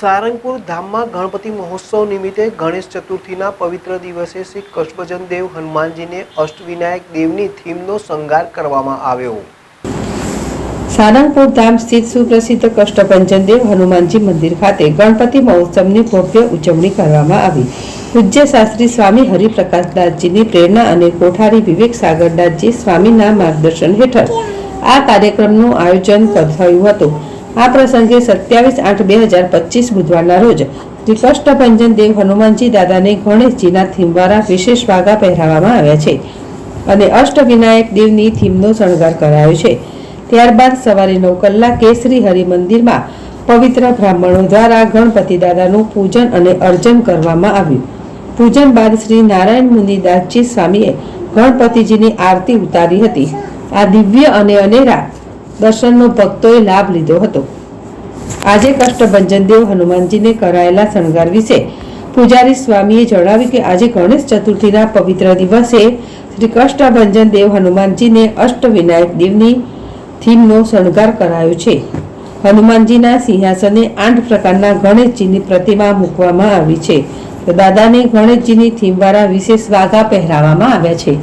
સારંગપુર ધામમાં ગણપતિ મહોત્સવ નિમિત્તે ગણેશ ચતુર્થીના પવિત્ર દિવસે શ્રી કષ્ટભંજન દેવ હનુમાનજીને અષ્ટવિનાયક દેવની થીમનો શણગાર કરવામાં આવ્યો। સારંગપુર ધામ સ્થિત સુપ્રસિદ્ધ કષ્ટભંજન દેવ હનુમાનજી મંદિર ખાતે ગણપતિ મહોત્સવની ભવ્ય ઉજવણી કરવામાં આવી। પૂજ્ય શાસ્ત્રી સ્વામી હરિપ્રકાશદાસજીની પ્રેરણા અને કોઠારી વિવેક સાગરદાસજી સ્વામીના માર્ગદર્શન હેઠળ આ કાર્યક્રમનું આયોજન થયું હતું। આ પ્રસંગે 27/8/2025 બુધવારના રોજ શ્રી કષ્ટભંજન દેવ હનુમાનજી દાદાને ગણેશજીના થીમવાળા વિશેષ વાઘા પહેરાવવામાં આવ્યા છે અને અષ્ટવિનાયક દેવની થીમનો શણગાર કરાયો છે। ત્યારબાદ સવારે 9 કલાકે શ્રી હરિ મંદિરમાં પવિત્ર બ્રાહ્મણો દ્વારા ગણપતિ દાદાનું પૂજન અને અર્ચન કરવામાં આવ્યું। પૂજન બાદ શ્રી નારાયણ મુનિદાસજી સ્વામીએ ગણપતિજીની આરતી ઉતારી હતી। આ દિવ્ય અને અનેરા દર્શનનો ભક્તોએ લાભ લીધો હતો। આજે કષ્ટભંજન દેવ હનુમાનજીને કરાયેલા શણગાર વિશે પૂજારી સ્વામીએ જણાવ્યું કે આજે ગણેશ ચતુર્થીના પવિત્ર દિવસે શ્રી કષ્ટભંજન દેવ હનુમાનજીને અષ્ટવિનાયક દેવની થીમનો શણગાર કરાયો છે। હનુમાનજીના સિંહાસને 8 પ્રકારના ગણેશજીની પ્રતિમા મૂકવામાં આવી છે તો દાદાને ગણેશજીની થીમવાળા વિશેષ વાઘા પહેરાવવામાં આવ્યા છે।